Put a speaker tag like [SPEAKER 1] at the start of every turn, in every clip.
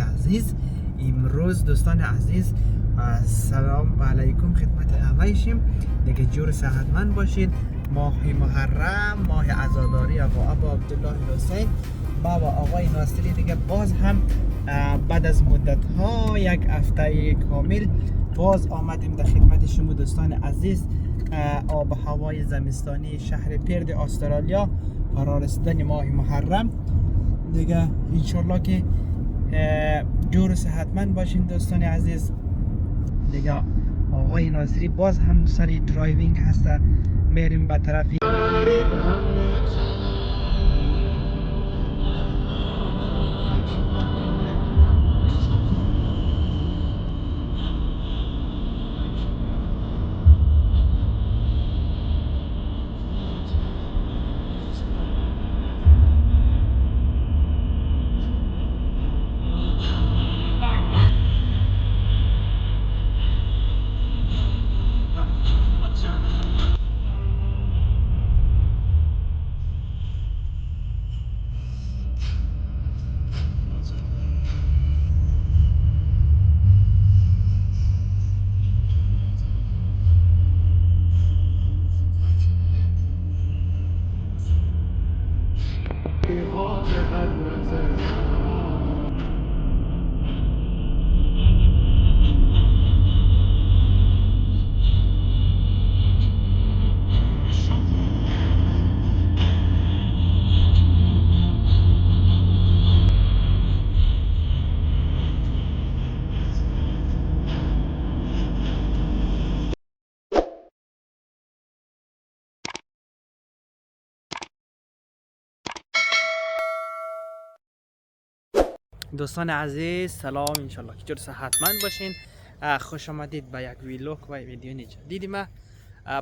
[SPEAKER 1] عزیز. امروز دوستان عزیز سلام علیکم خدمت همه‌شیم. دیگه جور صحتمند باشید. ماه محرم، ماه عزاداری آقا ابا عبدالله حسین ما و آقای ناصری دیگه باز هم بعد از مدت ها یک هفته کامل باز آمدیم در خدمت شما دوستان عزیز. آب و هوای زمستانی شهر پرد استرالیا، فرا رسیدن ماه محرم دیگه انشالله که جور و صحتمند باشین دوستان عزیز. دیگه آقای ناصری باز هم سر درایوینگ هسته، میریم به طرفی دوستان عزیز سلام، انشالله که جور صحتمند باشین. خوش آمدید به یک ویلوگ و ویدیو جدیدی. ما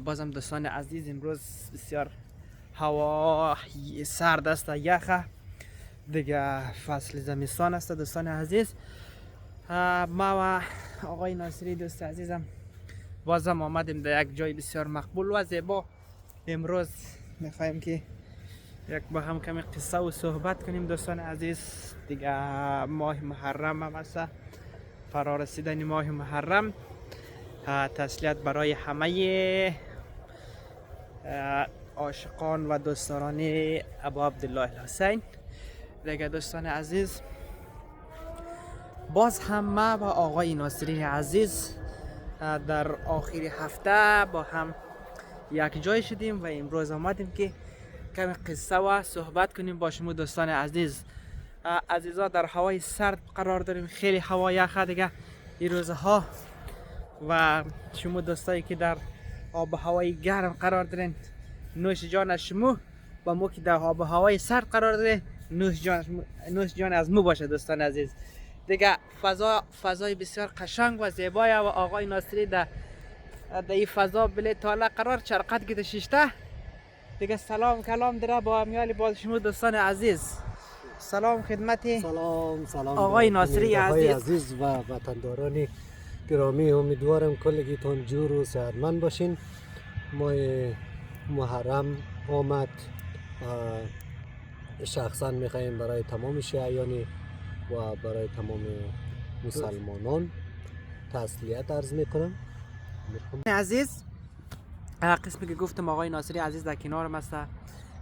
[SPEAKER 1] بازم دوستان عزیز امروز بسیار هوا سرد است، یخه دیگه، فصل زمستان است دوستان عزیز. ما و آقای ناصری دوست عزیزم بازم آمدیم در یک جای بسیار مقبول و زیبا. امروز میخوایم که یک با هم کمی قصه و صحبت کنیم دوستان عزیز. دیگه ماه محرم هم است، فرا رسیدن ماه محرم. تسلیت برای همه عاشقان و دوستداران ابا عبدالله حسین. دیگه دوستان عزیز باز هم ما و آقای ناصری عزیز در آخر هفته با هم یک جای شدیم و امروز آمدیم که کمی قصه و صحبت کنیم با شما دوستان عزیز. عزیزا در هوای سرد قرار داریم، خیلی هوا یخه دیگه این روزها، و شما دوستایی که در آب و هوای گرم قرار دارین نوش جان از شما، و ما که در آب و هوای سرد قرار داریم نوش جان از ما باشه دوستان عزیز. دیگه فضای بسیار قشنگ و زیبای و آقای ناصری در این فضا بله تالا قرار چرقت گیده ششته دیگه. سلام کلام داره با امیال باز شما دوستان عزیز. سلام خدمت
[SPEAKER 2] سلام
[SPEAKER 1] آقای ناصری عزیز
[SPEAKER 2] و وطنداران گرامی. امیدوارم کلگیتان جور و صحتمند باشین. ماه محرم آمد، شخصا میخوایم برای تمام شیعیان و برای تمام مسلمانان تسلیت عرض میکنم
[SPEAKER 1] عزیز. قسمی که گفتم آقای ناصری عزیز در کنارم است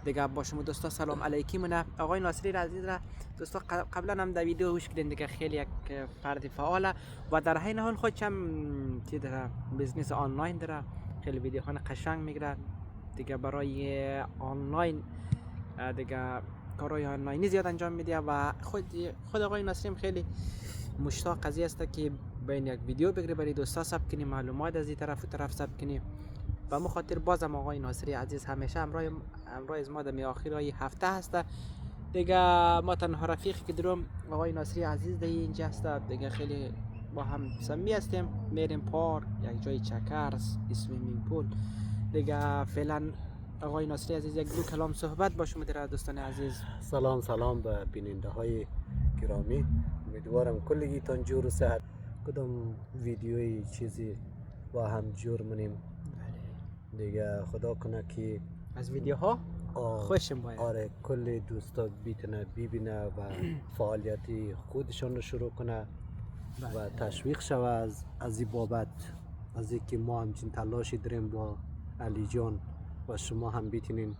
[SPEAKER 1] دیگه. با شما دوستا سلام علیکم. نه آقای ناصری عزیز را دوستا قبلا هم در ویدیو گوش کردین دیگه، خیلی یک فرد فعاله و در حین حال خودش هم چی داره، بزنس آنلاین داره، خیلی ویدیوها قشنگ میگیره دیگه. برای آنلاین دیگه کارهای آنلاینی زیاد انجام میده و خود آقای ناصری خیلی مشتاق قضیه است که بین یک ویدیو بگیره برای دوستا ثبت کنی، معلومات از این طرف و طرف ثبت کنی. و مخاطر بازم آقای ناصری عزیز همیشه همراه از ما در آخرای هفته هست دیگه. ما تنها رفیقی که دارم آقای ناصری عزیز در اینجا هست دیگه. خیلی با هم سمی هستیم، میریم پارک، یک جای چکرز، اسویمینگ پول دیگه. فعلا آقای ناصری عزیز یک دو کلام صحبت با شما در دوستان عزیز.
[SPEAKER 2] سلام به بیننده های گرامی. امیدوارم کلگیتان جور و صحت. کدام ویدیوی چیزی با هم جور منیم دیگه. خدا کنه که
[SPEAKER 1] از ویدیوها خوشم باید.
[SPEAKER 2] آره کل دوستا بیتونه ببینه و فعالیتی خودشان رو شروع کنه و تشویق شوه از این بابت، از اینکه ما همچین تلاشی داریم با علی جان و شما هم بیتونین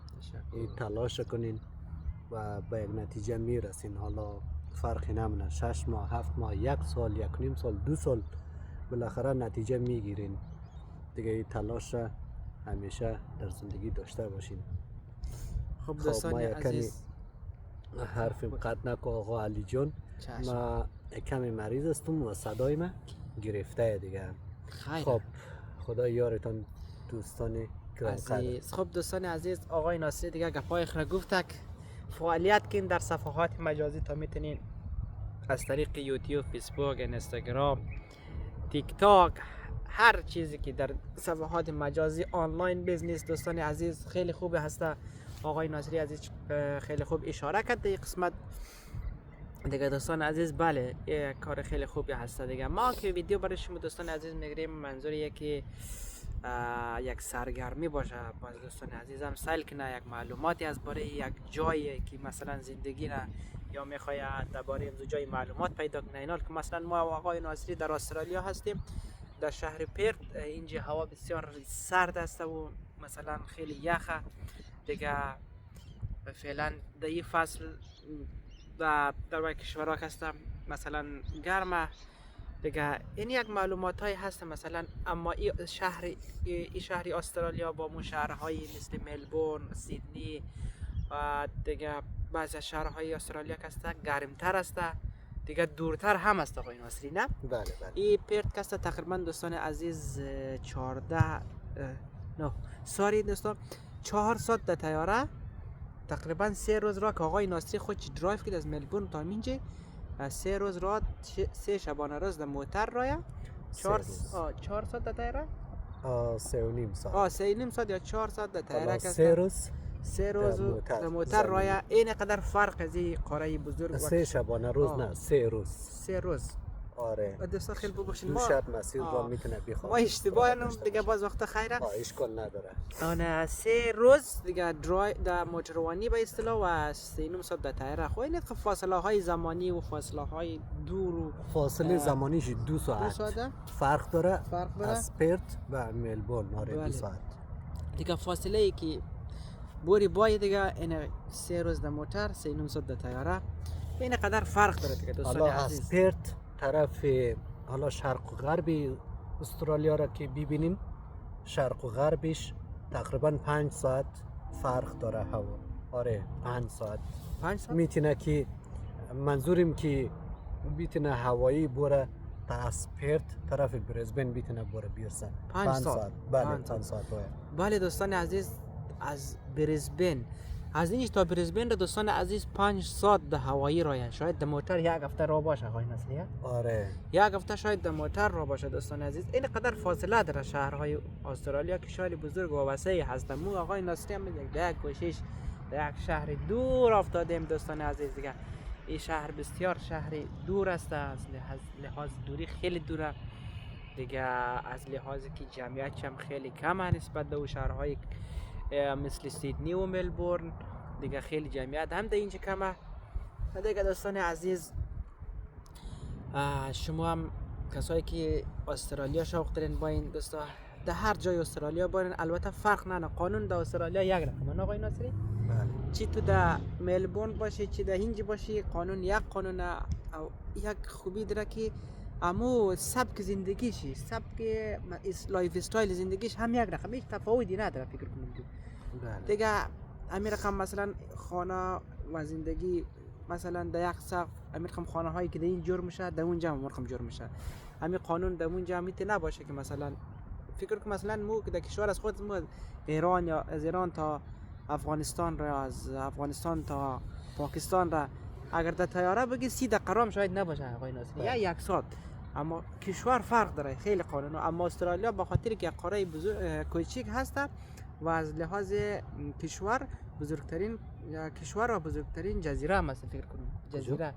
[SPEAKER 2] این تلاش کنین و به یک نتیجه میرسین. حالا فرقی نمونه 6 ماه 7 ماه 1 سال 1.5 سال 2 سال بالاخره نتیجه میگیرین دیگه. این تلاش را همیشه در زندگی داشته باشین.
[SPEAKER 1] خب
[SPEAKER 2] خب
[SPEAKER 1] دوستان
[SPEAKER 2] ما
[SPEAKER 1] عزیز
[SPEAKER 2] حرفیم قطع نکو آقا علی جان.
[SPEAKER 1] چشم.
[SPEAKER 2] ما کمی مریض هستم و صدای ما گرفته دیگه.
[SPEAKER 1] خیر.
[SPEAKER 2] خب خدا یارتان دوستان گرانقدر.
[SPEAKER 1] عزیز. خب دوستان عزیز آقای ناصری دیگه گپای خیلی گفتک. فعالیت کن در صفحات مجازی تا میتونین از طریق یوتیوب، فیسبوک، اینستاگرام، تیک تاک، هر چیزی که در صفحات مجازی آنلاین بیزنس دوستان عزیز خیلی خوب هسته. آقای ناصری عزیز خیلی خوب اشاره کرد در قسمت دیگه دوستان عزیز. بله یه کار خیلی خوبی هسته دیگه. ما که ویدیو برای شما دوستان عزیز میگیریم منظور یکی یک سرگرمی باشه باز دوستان عزیزم سیل کنه یک معلوماتی از باره یک جایی که مثلا زندگی نه یا میخوای درباره جای معلومات پیدا کنه اینا که مثلا ما آقای ناصری در استرالیا هستیم در شهر پرت. اینجا هوا بسیار سرد است و مثلا خیلی یخه دیگه. فعلا در این فصل در کشورها هستم مثلا گرمه دیگه. این یک معلومات هایی هست مثلا. اما این شهری استرالیا با مو شهرهایی مثل ملبورن، سیدنی و دیگه بعضی شهرهای استرالیا که هست گرمتر است دیگه، دورتر هم است آقای ناصری نه؟
[SPEAKER 2] بله بله.
[SPEAKER 1] این پرت که است تقریبا دوستان عزیز 4 ساعت در طیاره، تقریبا 3 روز را که آقای ناصری خودش درایو کرد از ملبورن تا اینجا. 3 روز را 3 شبانه روز در موتر رایا 4 ساعت در طیاره
[SPEAKER 2] 3.5 ساعت
[SPEAKER 1] 3.5 ساعت یا 4 ساعت در طیاره که 3 روز در موتر رایا. این قدر فرق از این قاره بزرگ
[SPEAKER 2] 3 شبانه روز نه 3 روز
[SPEAKER 1] 3 روز.
[SPEAKER 2] آره
[SPEAKER 1] دوستا خیلی ببخشید
[SPEAKER 2] دو شب مسیر را میتونه بخواد.
[SPEAKER 1] ما اشتباه هم دیگه باز وقت خیره
[SPEAKER 2] اشکال نداره.
[SPEAKER 1] آن 3 روز دیگه در موتروانی به اصطلاح و 3.5 ساعت در طیاره. خو این فاصله های زمانی و فاصله های دور و
[SPEAKER 2] فاصله زمانیش 2 ساعت فرق داره از پرت و ملبورن. آره 2 ساعت
[SPEAKER 1] دیگه فاصله ای که بوری بای دیگه این 3 روز در موتر 3.5 ساعت در طیاره این قدر فرق داره دیگه دوستان عزیز.
[SPEAKER 2] از پرت طرف حالا شرق و غرب استرالیا را که ببینیم شرق و غربش تقریبا 5 ساعت فرق داره هوا. آره 5 ساعت میتونه که منظوریم که بیتونه هوایی بوره تا از پرت طرف برزبن بیتونه بوره بیرسه 5 ساعت. بله 5 ساعت.
[SPEAKER 1] بله دوستان عزیز از برزبن از اینج تا برزبن دوستان عزیز 5 ساعت در هوایی راه. شاید در موتر یک هفته راه باشه آقای ناصری.
[SPEAKER 2] آره
[SPEAKER 1] یک هفته شاید در موتر راه باشه دوستان عزیز. این قدر فاصله داره شهرهای استرالیا که شهر بزرگ و وسیع هست. مو آقای ناصری هم یک کوشش در یک شهر دور افتادیم دوستان عزیز دیگه. این شهر بسیار شهر دور است، از لحاظ دوری خیلی دوره دیگه، از لحاظی که جمعیت هم خیلی کم نسبت به شهرهای مثل سیدنی و ملبورن دیگه. خیلی جمعیت هم در اینجا کمه دیگه دوستان عزیز. شما هم کسایی که استرالیا شوق دارین با این دوستا در هر جای استرالیا برین. البته فرق نه قانون در استرالیا یک رقمه آقای ناصری. چی تو در ملبورن باشی چی در اینجا باشی قانون یک قانون. یک خوبی داره که امو سبک زندگیشی سبک لایف استایل زندگیش هم یک رقم، هیچ تفاوتی نداره فکر کنم دیگه. همین رقم مثلا خانه و زندگی مثلا در یک سقف همین رقم خانه هایی که در این جور میشه در اونجا هم رقم جور میشه. همین قانون در اونجا میتونه نباشه که مثلا فکر کنم مثلا مو که در کشور از خود مو ایران یا از ایران تا افغانستان را، از افغانستان تا پاکستان را اگر در طیاره بگی 30 دقیقه هم شاید نباشه آقای ناصری یا 1 ساعت. اما کشور فرق داره خیلی قانون. اما استرالیا به خاطر که قاره بزرگ کوچیک هست و از لحاظ کشور بزرگترین کشور و بزرگترین جزیره هم است فکر کنم. جزیره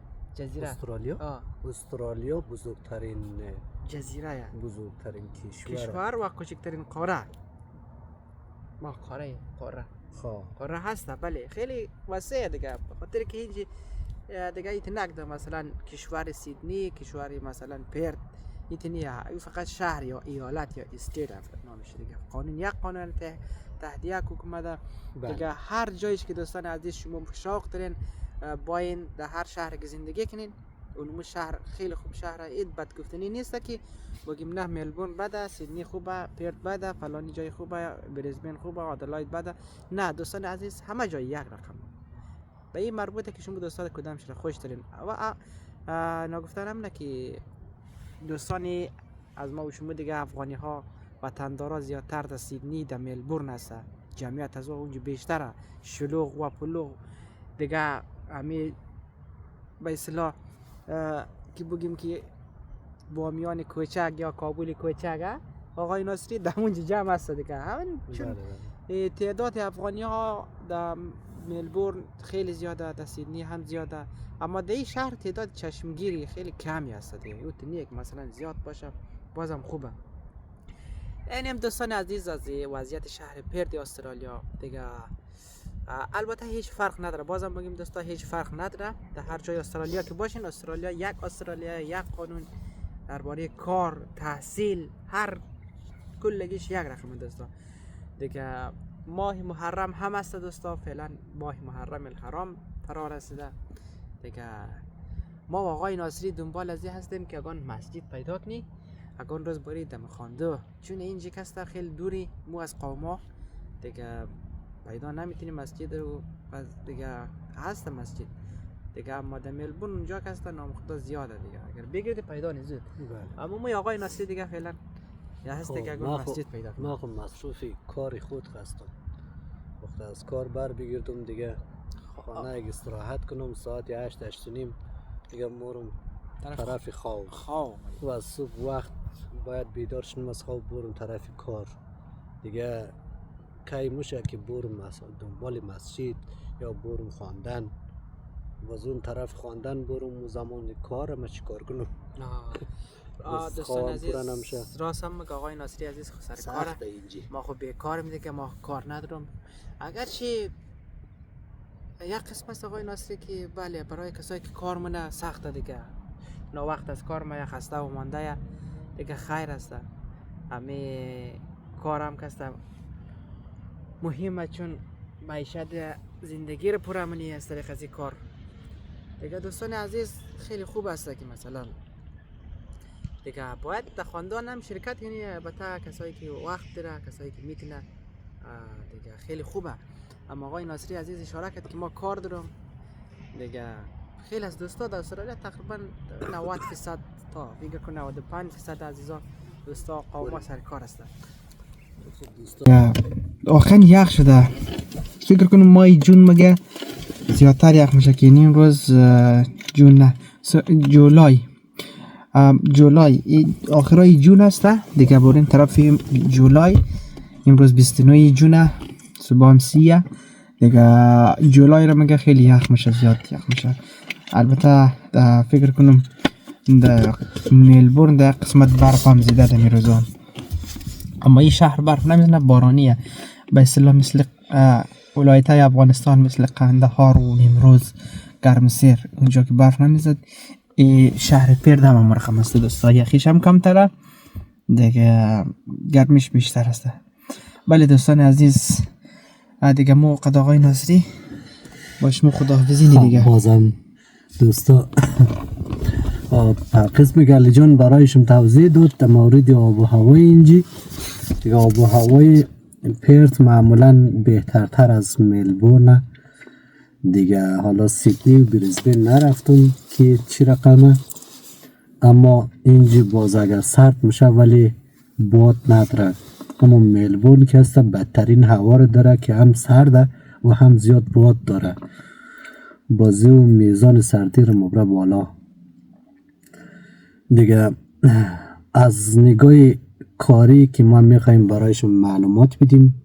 [SPEAKER 2] استرالیا بزرگترین
[SPEAKER 1] جزیره
[SPEAKER 2] بزرگترین کشور
[SPEAKER 1] و کوچکترین قاره. ما قاره
[SPEAKER 2] خواه
[SPEAKER 1] قاره هست بله خیلی وسیع دیگه، به خاطر که هیچ دیگه ایت نکده مثلا کشور سیدنی، کشور مثلا پرت ایتنی فقط شهر یا ایالت یا استیت نامش دیگه. قانون یک قانون تحت یک حکومت دیگه. هر جایش که دوستان عزیز شما شوق دارین باین در هر شهر که زندگی کنین، اونمو شهر خیلی خوب شهر، اید بد گفتنی نیست که بگیم نه ملبورن بده، سیدنی خوبه، پرت بده، فلانی جای خوبه، بریزبن خوبه، آدلاید بده. نه دوستان عزیز همه جای یک رقم. به این مربوطه که شما دوستان کدام شهر خوش دارین. و نگفتنم نه که دوستان از ما و شما دیگه افغانی ها وطندارا زیادتر در سیدنی در ملبورن هست، جمعیت از اونجا بیشتره، شلوغ و پلوغ دیگه. همی به اصطلاح که بگیم که بامیان کوچک یا کابل کوچک آقای ناصری در اونجا جمع هست دیگه. همین چون تعداد افغانی ها در ملبورن خیلی زیاده، در سیدنی هم زیاده، اما در این شهر تعداد چشمگیری خیلی کمی هست دیگه. یوتنی که مثلا زیاد باشه بازم خوبه. این هم دوستان عزیز از وضعیت شهر پرت استرالیا دیگه. البته هیچ فرق نداره، بازم بگیم دوستا هیچ فرق نداره. در هر جای استرالیا که باشین، استرالیا یک قانون درباره کار، تحصیل، هر کلگیش یک رقم دوستا دیگه. ماه محرم هم است دوستا، فعلا ماه محرم الحرام فرا رسیده دیگه. ما و آقای ناصری دنبال از این هستیم که اگان مسجد پیدا کنی، اگان روز برید دم خانده، چون اینجا کستا خیلی دوری مو از قوما دیگه، پیدا نمیتونی مسجد رو دیگه. هست مسجد دیگه، اما در ملبورن اونجا که هست نام خدا زیاده دیگه، اگر بگیرید پیدا نیست. اما ما آقای ناصری دیگه فعلا یا هست دیگه اگان مسجد پیدا کنی.
[SPEAKER 2] ما خب مصروفی کار خود هستم، وقت از کار بر بگیردم دیگه خانه اگه استراحت کنم ساعت 8 نیم دیگه مورم طرف خواب و از صبح وقت باید بیدار شدم از خواب برم طرف کار دیگه. کی موشه که برم دنبال مسجد یا برم خواندن و از اون طرف خواندن برم و زمان کارم چی کار کنم.
[SPEAKER 1] دوستان عزیز راست هم که آقای ناصری عزیز خود سر کاره، ما خب بیکار میده که ما کار ندارم. اگرچه یک قسم است آقای ناصری که بله برای کسایی که کار منه سخته دیگه، نه وقت از کار ما یا خسته و مانده دیگه خیر است. همه کارم کسته مهمه، چون معیشت زندگی رو پر امنی از طریق از این کار دیگه. دوستان عزیز خیلی خوب است که مثلا دیگه باید در خواندن هم شرکت کنی. البته کسایی که وقت داره، کسایی که میتونه دیگه خیلی خوبه. اما آقای ناصری عزیز اشاره کرد که ما کار دارم دیگه. خیلی از دوستا در استرالیا تقریبا 90% تا فکر کنم 95% عزیزان دوستا قوما سر کار هستن. آخر یخ شده، فکر کنم مای جون مگه زیادتر یخ میشه که این روز جون نه جولای آخرای جون هسته دیگه. بریم طرف جولای، امروز 29 جون، صبح هم 30 دیگه. جولای رو مگه خیلی یخ میشه، زیاد یخ میشه. البته فکر کنم در ملبورن در قسمت برف هم زیده در میروزان، اما این شهر برف نمیزنه، بارانیه به اصطلاح مثل ولایت های افغانستان مثل قندهار و نیمروز، گرمسیر اونجا که برف نمیزد. این شهر پرت هم مرخم است دوستا، یخیش هم کمتره دیگه، گرمیش بیشتر است. بله دوستان عزیز دیگه ما قد آقای ناصری باش ما خداحافظی دیگه.
[SPEAKER 2] بازم دوستا قسم گلی جان برایشم توضیح داد در مورد آب و هوای اینجی دیگه. آب و هوای پرت معمولا بهترتر از ملبورن دیگه. حالا سیدنی و بریزبن نرفتم که چی رقمه، اما اینجی باز اگر سرد میشه ولی باد نداره. اما ملبورن که هسته بدترین هوا رو داره که هم سرده و هم زیاد باد داره، بازی و میزان سردی رو مبره بالا دیگه. از نگاه کاری که ما میخواییم برایشون معلومات بدیم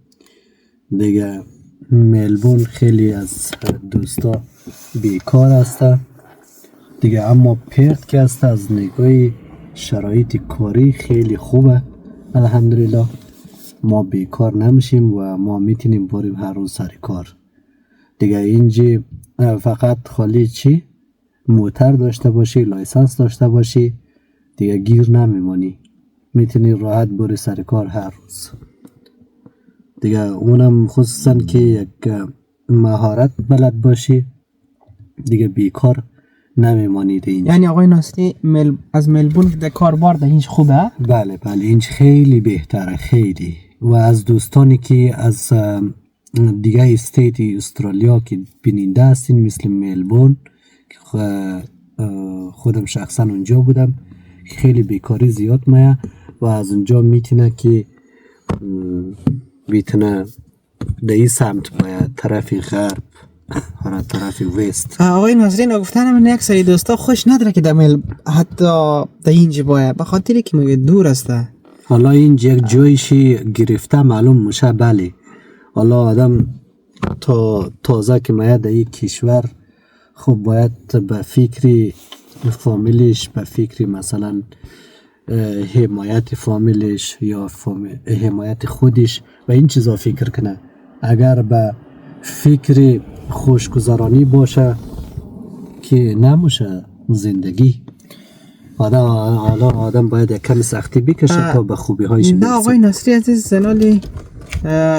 [SPEAKER 2] دیگه، ملبورن خیلی از دوستا بیکار هسته دیگه، اما پرت که هسته از نگاه شرایط کاری خیلی خوبه الحمدلله. ما بیکار نمیشیم و ما میتونیم بریم هر روز سر کار دیگه. اینجا فقط خالی چی موتر داشته باشی، لایسنس داشته باشی دیگه گیر نمیمانی، میتونی راحت بری سر کار هر روز دیگه. اونم خصوصا که یک مهارت بلد باشی دیگه بیکار نمیمانید اینجا.
[SPEAKER 1] یعنی آقای ناصری از ملبورن در کاربار در اینج خوبه؟
[SPEAKER 2] بله اینج خیلی بهتره خیلی. و از دوستانی که از دیگه استیت استرالیا که بیننده هستین مثل ملبورن که خودم شخصا اونجا بودم، خیلی بیکاری زیاد میه و از اونجا میتونه که میتونه در این سمت باید طرف غرب طرف وست.
[SPEAKER 1] آقای ناظرین گفتن من یک سری دوستا خوش نداره که در حتی در اینجا باید، به خاطری که میگه دور است.
[SPEAKER 2] حالا اینجا یک جایشی گرفته معلوم میشه. بله حالا آدم تازه که میاد در این کشور خب باید به فکری فامیلش، به فکری مثلا حمایت فامیلش یا حمایت خودش و این چیزا فکر کنه. اگر به فکر خوشگذرانی باشه که نموشه زندگی. آدم باید یک کمی سختی بکشه تا به خوبی هایش برسه.
[SPEAKER 1] نه آقای ناصری عزیز، زنالی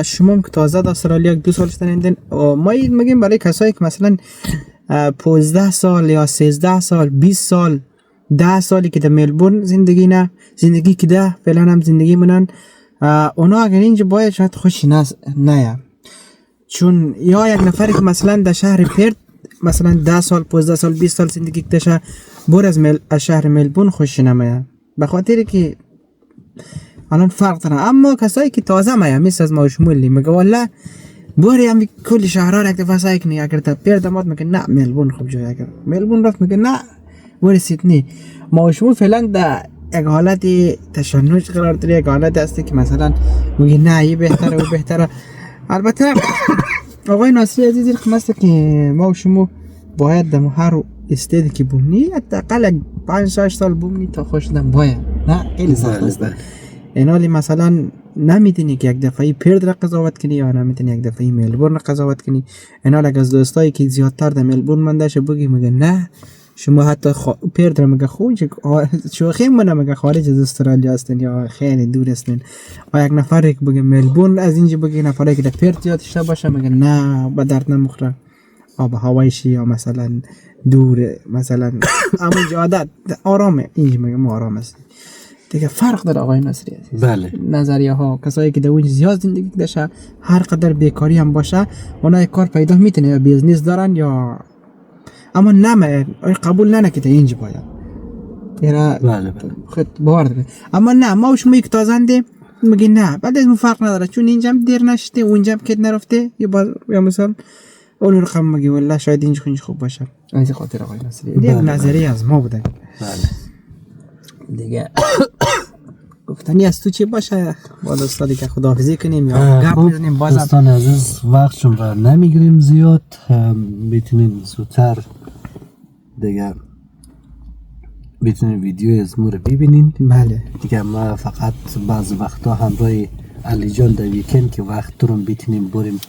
[SPEAKER 1] شما که تازه در استرالیا 2 سال شدین، ما میگیم برای کسایی که مثلا 15 سال یا 13 سال 20 سال 10 سالی که در ملبورن زندگی که ده فعلا هم زندگی منن، اونا اگر اینجا باید شاید خوشی نه، چون یا یک نفری که مثلا در شهر پرت مثلا 10 سال 15 سال 20 سال زندگی کردشه بور از شهر ملبورن خوشی نمیاد، به خاطر که الان فرق داره. اما کسایی که تازه میاد مثل از ما شمولی میگه والله بوری هم کل شهرها را یک دفعه سعی کنی، اگر تا پرت دماد میگه نه ملبورن خوب جای، اگر ملبورن رفت میگه نه بوری سیدنی. ما شمول فعلا در یک حالت تشنج قرار داره، یک حالت هستی که مثلا میگه نه این بهتره و بهتره. البته آقای ناصری عزیزی خمسته که ما و شما باید در هر استیدی که بومنی حداقل 5-6 سال بومنی تا خوش شدن باید، نه خیلی سخت است. اینالی مثلا نمیتونی که یک دفعه پرد را قضاوت کنی یا نمیتونی یک دفعه ملبورن را قضاوت کنی. اینال اگه از دوستایی که زیادتر در ملبورن مندشه بگی میگه نه شما حتی پرد را میگه خوب شوخی منه میگه خارج از استرالیا هستین یا خیلی دور هستین. و یک نفر که بگه ملبورن از اینجا بگه نفری که در پرد زیاد شده باشه میگه نه به درد نمیخوره، آب هوایش یا مثلا دور مثلا اما عادت آرامه، اینجا میگه ما آرام هستیم دیگه. فرق داره آقای ناصری عزیز.
[SPEAKER 2] بله
[SPEAKER 1] نظریه ها کسایی که در اونجا زیاد زندگی داشته هر قدر بیکاری هم باشه اونا یک کار پیدا میتونه یا بیزنس دارن یا اما نمه قبول نکنه اینجا باید اینا.
[SPEAKER 2] بله
[SPEAKER 1] خود باور داره. اما نه ما و شما یک تازنده میگه نه بعد از فرق نداره، چون اینجا هم دیر نشده اونجا هم کت نرفته یا مثلا اون رقم میگه والله شاید اینجا خوب باشه. از خاطر آقای ناصری یک نظریه از ما بوده.
[SPEAKER 2] بله
[SPEAKER 1] دیگه گفتنی از تو چی باشه با دوستا دیگه خداحافظی کنیم یا گپ بزنیم بازم.
[SPEAKER 2] دوستان عزیز وقتشون را نمیگیریم زیاد، میتونین زودتر دیگه میتونین ویدیو از ما رو ببینین.
[SPEAKER 1] بله
[SPEAKER 2] دیگه ما فقط بعض وقتا همراه علی جان در ویکند که وقت دارم بتونیم بریم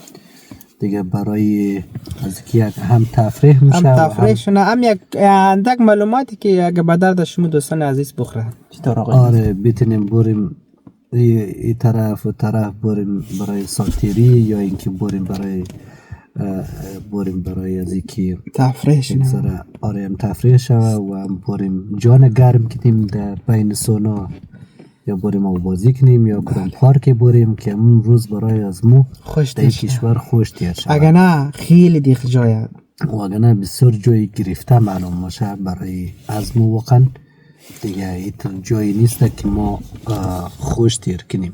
[SPEAKER 2] دیگه برای از که هم تفریح میشه
[SPEAKER 1] هم تفریح شونه هم یک اندک معلوماتی که اگه به درد شما دوستان عزیز بخوره. چطور آقای؟
[SPEAKER 2] آره بتونیم بریم این طرف و طرف بریم برای ساتیری یا اینکه بریم برای از اینکه
[SPEAKER 1] تفریح شونه.
[SPEAKER 2] آره هم تفریح شوه و هم بریم جان گرم کنیم در بین سونا یا بریم آبازی کنیم یا کدام پارک بریم که اون روز برای از ما در کشور خوش تیر شود.
[SPEAKER 1] اگه نه خیلی دیخ جایه
[SPEAKER 2] و اگه نه بسیار جایی گرفته معلوم باشه برای از ما واقعا دیگه این جایی نیست که ما خوش تیر کنیم.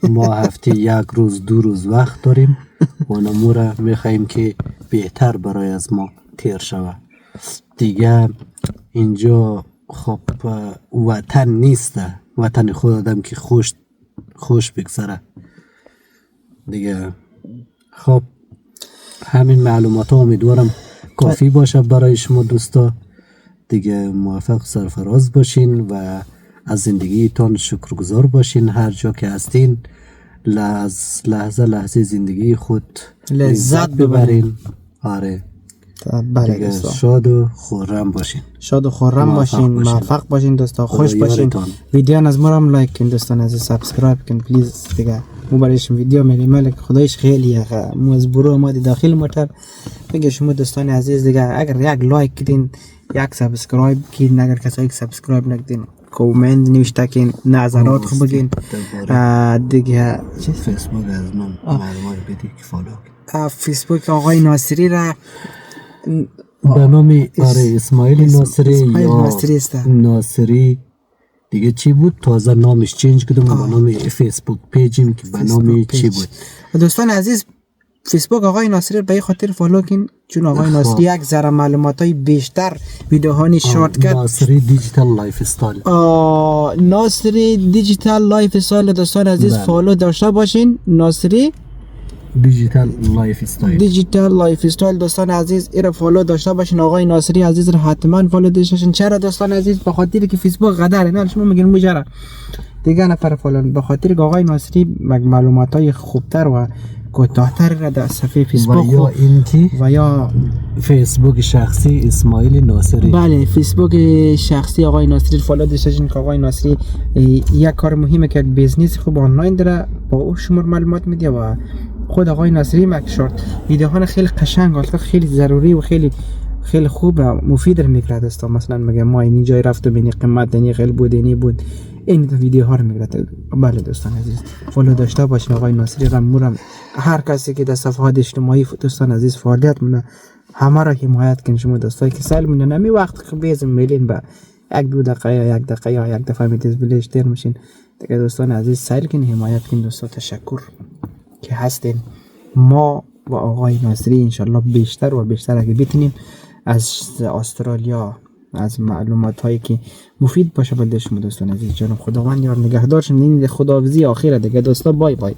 [SPEAKER 2] ما هفته 1 روز 2 روز وقت داریم و نموره میخواییم که بهتر برای از ما تیر شود دیگه. اینجا خب وطن نیست، وطن خود آدم که خوش بگذره دیگه. خب همین معلومات ها امیدوارم کافی باشه برای شما دوستا دیگه. موفق سرفراز باشین و از زندگیتان شکرگزار باشین هر جا که هستین لحظه زندگی خود
[SPEAKER 1] لذت
[SPEAKER 2] ببرین. آره
[SPEAKER 1] بله
[SPEAKER 2] دیگه
[SPEAKER 1] دوستا،
[SPEAKER 2] شاد و خرم باشین.
[SPEAKER 1] شاد و خرم باشین، موفق باشین دوستا، خوش
[SPEAKER 2] خدا
[SPEAKER 1] باشین.
[SPEAKER 2] یارتان.
[SPEAKER 1] ویدیو از ما هم لایک کن دوستان عزیز، سابسکرایب کن پلیز دیگه. مو برایش ویدیو میلی ملک خدایش خیلی یخه مو از برو اومدی داخل موتور. میگه شما دوستان عزیز دیگه اگر یک لایک کردین، یک سابسکرایب کردین، اگر کسایی که سابسکرایب نکردین کامنت نوشته کن، نظرات خو بگین دیگه. چی
[SPEAKER 2] فیسبوک از من معلومات بدی که فالو کن.
[SPEAKER 1] فیسبوک آقای ناصری را
[SPEAKER 2] به نام اسماعیل ناصری
[SPEAKER 1] اسماعیل
[SPEAKER 2] یا
[SPEAKER 1] ناصری است.
[SPEAKER 2] ناصری دیگه چی بود تازه نامش چینج کردم به نام فیسبوک پیجیم که به نام چی بود.
[SPEAKER 1] دوستان عزیز فیسبوک آقای ناصری به این خاطر فالو کن چون آقای ناصری یک ذره معلوماتای بیشتر ویدیوهانی شارت کرد.
[SPEAKER 2] ناصری دیجیتال لایف استایل.
[SPEAKER 1] ناصری دیجیتال لایف استایل دوستان عزیز فالو داشته باشین. ناصری
[SPEAKER 2] دیجیتال لایف استایل،
[SPEAKER 1] دیجیتال لایف استایل دوستان عزیز ایرا فالو داشته باشین. آقای ناصری عزیز را حتما فالو داشته باشین. چرا دوستان عزیز؟ به خاطر که فیسبوک قدره، نه شما میگین مجرا دیگه نفر فالو، به خاطر که آقای ناصری معلوماتای خوبتر و کوتاه‌تر را در صفحه فیسبوک
[SPEAKER 2] و یا اینکه
[SPEAKER 1] و یا
[SPEAKER 2] فیسبوک شخصی اسماعیل ناصری.
[SPEAKER 1] بله فیسبوک شخصی آقای ناصری فالو داشته باشین که آقای ناصری یک کار مهمه که بیزنس خوب آنلاین داره با او شما معلومات میده و خود آقای ناصری مک شورت ویدیوها خیلی قشنگ، خیلی ضروری و خیلی خوب و مفید میگرد است. مثلا میگه ما این جای رفت ببینی قیمت دنی خیلی بودنی بود این ویدیوها رو میگرد. بله دوستان عزیز فالو داشته باشین آقای ناصری را. مورم هر کسی که در صفحات اجتماعی دوستان عزیز فعالیت مونه همه را حمایت کن. شما دوستایی که سال مونه نمی وقت که بیزم میلین با یک دو دقیقه یا یک دقیقه یا یک دفعه میتیز بلیش دیر میشین دیگه. دوستان عزیز سال کن حمایت کن دوستا. تشکر که هستین. ما و آقای ناصری انشالله بیشتر و بیشتر اگه بتونیم از استرالیا از معلومات هایی که مفید باشه بده شما دوستان عزیز. جناب خداوند یار نگهدارشون. این خداحافظی آخره دیگه دوستا. بای بای.